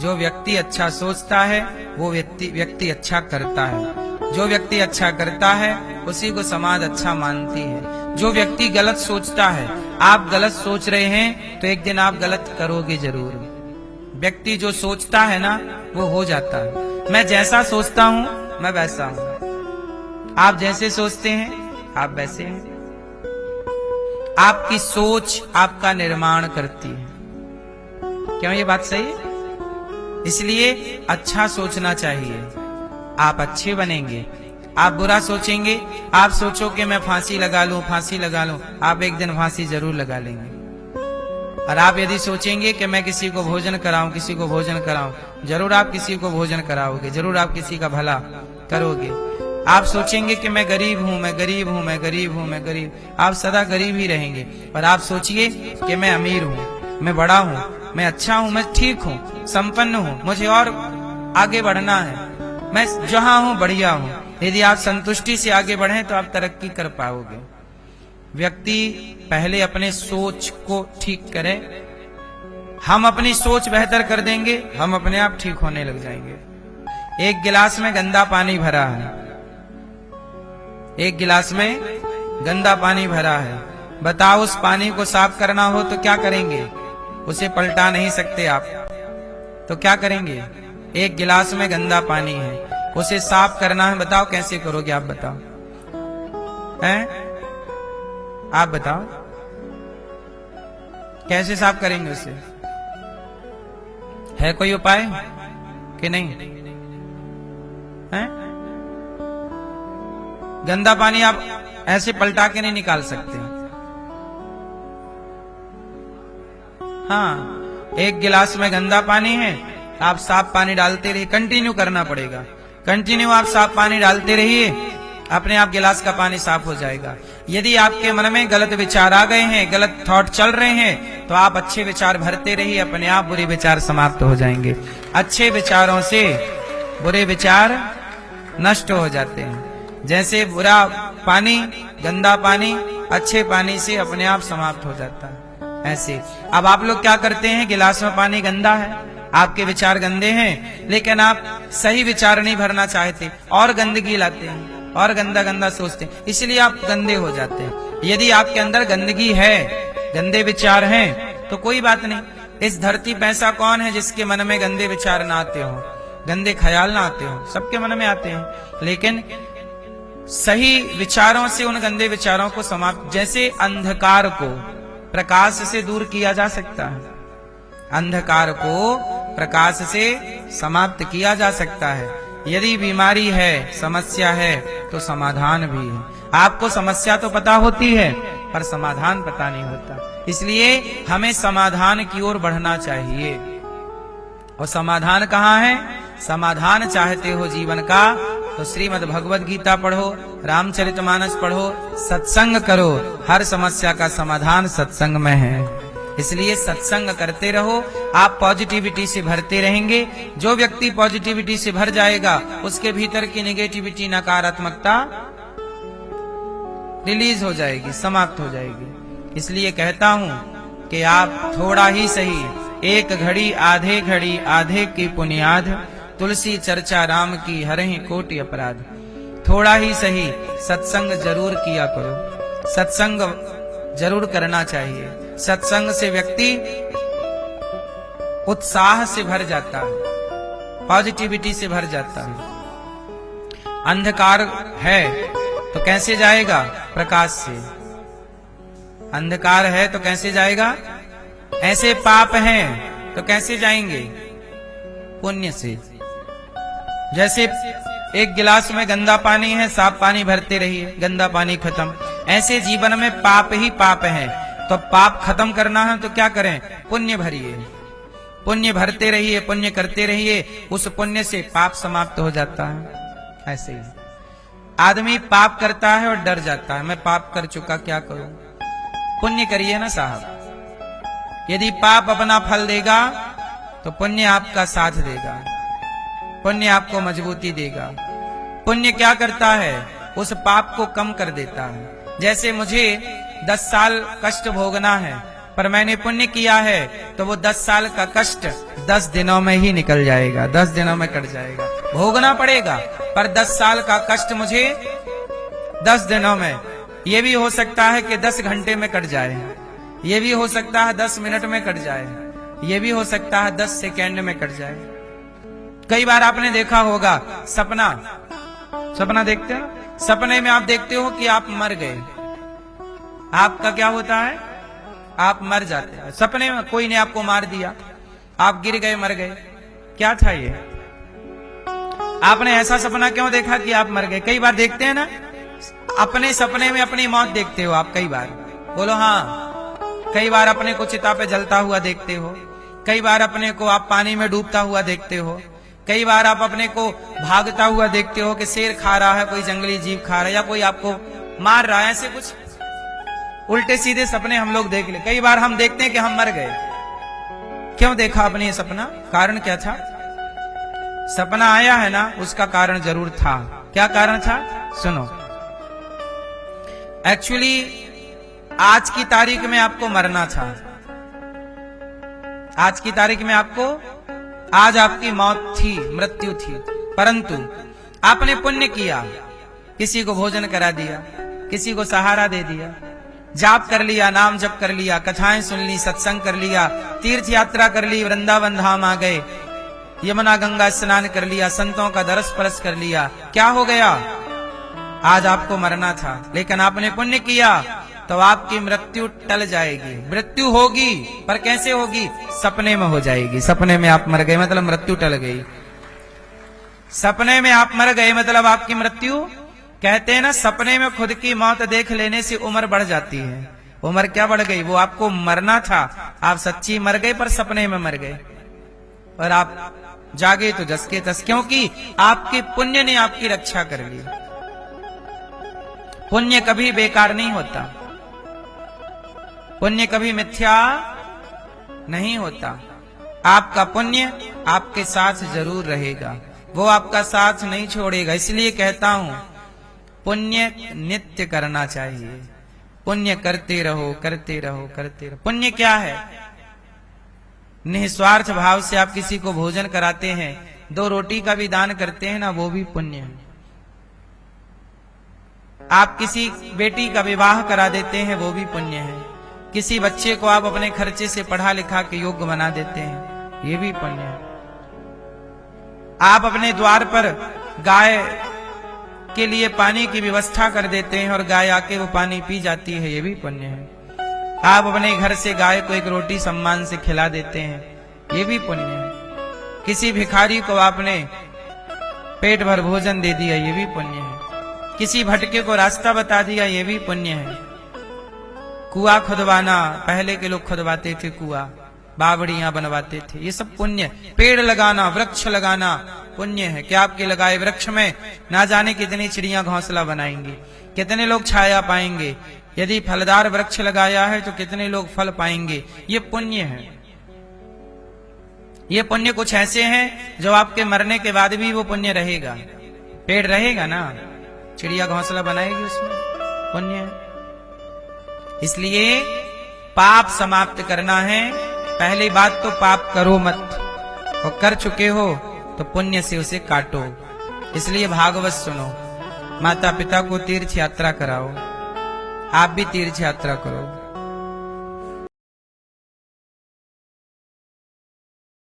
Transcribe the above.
जो व्यक्ति अच्छा सोचता है वो व्यक्ति अच्छा करता है। जो व्यक्ति अच्छा करता है उसी को समाज अच्छा मानती है। जो व्यक्ति गलत सोचता है, आप गलत सोच रहे हैं तो एक दिन आप गलत करोगे जरूर। व्यक्ति जो सोचता है ना वो हो जाता है। मैं जैसा सोचता हूं मैं वैसा हूं, आप जैसे सोचते हैं आप वैसे हैं। आपकी सोच आपका निर्माण करती है। क्यों ये बात सही है? इसलिए अच्छा सोचना चाहिए, आप अच्छे बनेंगे। आप बुरा सोचेंगे, आप सोचो कि मैं फांसी लगा लूं, फांसी लगा लूं, आप एक दिन फांसी जरूर लगा लेंगे। और आप यदि सोचेंगे कि मैं किसी को भोजन कराऊं, किसी को भोजन कराऊं, जरूर आप किसी को भोजन कराओगे, जरूर आप किसी का भला करोगे। आप सोचेंगे कि मैं गरीब हूं, मैं गरीब हूं, मैं गरीब हूं, मैं गरीब, आप सदा गरीब ही रहेंगे। और आप सोचिए कि मैं अमीर हूं, मैं बड़ा हूं, मैं अच्छा हूं, मैं ठीक हूं, संपन्न हूं, मुझे और आगे बढ़ना है, मैं जहां हूं बढ़िया हूं। यदि आप संतुष्टि से आगे बढ़े तो आप तरक्की कर पाओगे। व्यक्ति पहले अपने सोच को ठीक करे। हम अपनी सोच बेहतर कर देंगे, हम अपने आप ठीक होने लग जाएंगे। एक गिलास में गंदा पानी भरा है, एक गिलास में गंदा पानी भरा है। बताओ उस पानी को साफ करना हो तो क्या करेंगे? उसे पलटा नहीं सकते आप, तो क्या करेंगे? एक गिलास में गंदा पानी है, उसे साफ करना है, बताओ कैसे करोगे? आप बताओ, हैं? आप बताओ कैसे साफ करेंगे उसे? है कोई उपाय कि नहीं है? गंदा पानी आप ऐसे पलटा के नहीं निकाल सकते। हाँ, एक गिलास में गंदा पानी है, आप साफ पानी डालते रहिए, कंटिन्यू करना पड़ेगा। कंटिन्यू आप साफ पानी डालते रहिए, अपने आप गिलास का पानी साफ हो जाएगा। यदि आपके मन में गलत विचार आ गए हैं, गलत थॉट चल रहे हैं, तो आप अच्छे विचार भरते रहिए, अपने आप बुरे विचार समाप्त हो जाएंगे। अच्छे विचारों से बुरे विचार नष्ट हो जाते हैं। जैसे बुरा पानी, गंदा पानी अच्छे पानी से अपने आप समाप्त हो जाता है, ऐसे। अब आप लोग क्या करते हैं? गिलास में पानी गंदा है, आपके विचार गंदे हैं, लेकिन आप सही विचार नहीं भरना चाहते और गंदगी लाते हैं और गंदा गंदा सोचते हैं, इसलिए आप गंदे हो जाते हैं। यदि आपके अंदर गंदगी है, गंदे विचार हैं, तो कोई बात नहीं। इस धरती पे ऐसा कौन है जिसके मन में गंदे विचार ना आते हो, गंदे ख्याल ना आते हो? सबके मन में आते हैं, लेकिन सही विचारों से उन गंदे विचारों को समाप्त, जैसे अंधकार को प्रकाश से दूर किया जा सकता है, अंधकार को प्रकाश से समाप्त किया जा सकता है। यदि बीमारी है, समस्या है, तो समाधान भी है। आपको समस्या तो पता होती है पर समाधान पता नहीं होता, इसलिए हमें समाधान की ओर बढ़ना चाहिए। और समाधान कहाँ है? समाधान चाहते हो जीवन का तो श्रीमद् भगवद गीता पढ़ो, रामचरितमानस पढ़ो, सत्संग करो। हर समस्या का समाधान सत्संग में है, इसलिए सत्संग करते रहो। आप पॉजिटिविटी से भरते रहेंगे। जो व्यक्ति पॉजिटिविटी से भर जाएगा उसके भीतर की नेगेटिविटी, नकारात्मकता रिलीज हो जाएगी, समाप्त हो जाएगी। इसलिए कहता हूं कि आप थोड़ा ही सही, एक घड़ी आधे की पुनियाद, तुलसी चर्चा राम की हरहि कोटि अपराध। थोड़ा ही सही सत्संग जरूर किया करो, सत्संग जरूर करना चाहिए। सत्संग से व्यक्ति उत्साह से भर जाता है, पॉजिटिविटी से भर जाता है। अंधकार है तो कैसे जाएगा? प्रकाश से। अंधकार है तो कैसे जाएगा? ऐसे पाप हैं तो कैसे जाएंगे? पुण्य से। जैसे एक गिलास में गंदा पानी है, साफ पानी भरते रहिए, गंदा पानी खत्म। ऐसे जीवन में पाप ही पाप है, तो पाप खत्म करना है तो क्या करें? पुण्य भरिए, पुण्य भरते रहिए, पुण्य करते रहिए, उस पुण्य से पाप समाप्त हो जाता है। ऐसे ही आदमी पाप करता है और डर जाता है, मैं पाप कर चुका, क्या करूं? पुण्य करिए ना साहब। यदि पाप अपना फल देगा तो पुण्य आपका साथ देगा, पुण्य आपको मजबूती देगा। पुण्य क्या करता है? उस पाप को कम कर देता है। जैसे मुझे 10 साल कष्ट भोगना है, पर मैंने पुण्य किया है तो वो 10 साल का कष्ट 10 दिनों में ही निकल जाएगा, 10 दिनों में कट जाएगा। भोगना पड़ेगा पर 10 साल का कष्ट मुझे 10 दिनों में, ये भी हो सकता है कि 10 घंटे में कट जाए, ये भी हो सकता है 10 मिनट में कट जाए, ये भी हो सकता है 10 सेकेंड में कट जाए। कई बार आपने देखा होगा सपना देखते हो, सपने में आप देखते हो कि आप मर गए, आपका क्या होता है, आप मर जाते हैं। सपने में कोई ने आपको मार दिया, आप गिर गए, मर गए, क्या था ये? आपने ऐसा सपना क्यों देखा कि आप मर गए? कई बार देखते हैं ना, अपने सपने में अपनी मौत देखते हो आप, कई बार बोलो हाँ। कई बार अपने को चिता पे जलता हुआ देखते हो, कई बार अपने को आप पानी में डूबता हुआ देखते हो, कई बार आप अपने को भागता हुआ देखते हो कि शेर खा रहा है, कोई जंगली जीव खा रहा है, या कोई आपको मार रहा है। ऐसे कुछ उल्टे सीधे सपने हम लोग देख ले। कई बार हम देखते हैं कि हम मर गए। क्यों देखा आपने ये सपना? कारण क्या था? सपना आया है ना, उसका कारण जरूर था। क्या कारण था? सुनो, एक्चुअली आज की तारीख में आपको मरना था, आज की तारीख में आपको, आज आपकी मौत थी, मृत्यु थी, परंतु आपने पुण्य किया, किसी को भोजन करा दिया, किसी को सहारा दे दिया, जाप कर लिया, नाम जप कर लिया, कथाएं सुन ली, सत्संग कर लिया, तीर्थ यात्रा कर ली, वृंदावन धाम आ गए, यमुना गंगा स्नान कर लिया, संतों का दरस परस कर लिया। क्या हो गया? आज आपको मरना था, लेकिन आपने पुण्य किया तो आपकी मृत्यु टल जाएगी। मृत्यु होगी पर कैसे होगी? सपने में हो जाएगी। सपने में आप मर गए मतलब मृत्यु टल गई। सपने में आप मर गए मतलब आपकी मृत्यु, कहते हैं ना, सपने में खुद की मौत देख लेने से उम्र बढ़ जाती है। उम्र क्या बढ़ गई? वो आपको मरना था, आप सच्ची मर गए पर सपने में मर गए, और आप जागे तो जस के तस, क्योंकि आपके पुण्य ने आपकी रक्षा कर ली। पुण्य कभी बेकार नहीं होता, पुण्य कभी मिथ्या नहीं होता। आपका पुण्य आपके साथ जरूर रहेगा, वो आपका साथ नहीं छोड़ेगा। इसलिए कहता हूं, पुण्य नित्य करना चाहिए। पुण्य करते रहो, करते रहो, करते रहो। पुण्य क्या है? निस्वार्थ भाव से आप किसी को भोजन कराते हैं, 2 रोटी का भी दान करते हैं ना, वो भी पुण्य है। आप किसी बेटी का विवाह करा देते हैं, वो भी पुण्य है। किसी बच्चे को आप अपने खर्चे से पढ़ा लिखा के योग्य बना देते हैं, ये भी पुण्य है। आप अपने द्वार पर गाय के लिए पानी की व्यवस्था कर देते हैं और गाय आके वो पानी पी जाती है, ये भी पुण्य है। आप अपने घर से गाय को 1 रोटी सम्मान से खिला देते हैं, ये भी पुण्य है। किसी भिखारी को आपने पेट भर भोजन दे दिया, ये भी पुण्य है। किसी भटके को रास्ता बता दिया, ये भी पुण्य है। कुआं खुदवाना, पहले के लोग खुदवाते थे कुआं, बावड़ियां बनवाते थे, ये सब पुण्य। पेड़ लगाना, वृक्ष लगाना पुण्य है। क्या आपके लगाए वृक्ष में ना जाने कितनी चिड़ियां घोंसला बनाएंगी, कितने लोग छाया पाएंगे। यदि फलदार वृक्ष लगाया है तो कितने लोग फल पाएंगे, ये पुण्य है। ये पुण्य कुछ ऐसे हैं जो आपके मरने के बाद भी वो पुण्य रहेगा। पेड़ रहेगा ना, चिड़िया घोंसला बनाएगी, उसमें पुण्य है। इसलिए पाप समाप्त करना है। पहली बात तो पाप करो मत, और कर चुके हो तो पुण्य से उसे काटो। इसलिए भागवत सुनो, माता पिता को तीर्थ यात्रा कराओ, आप भी तीर्थ यात्रा करो।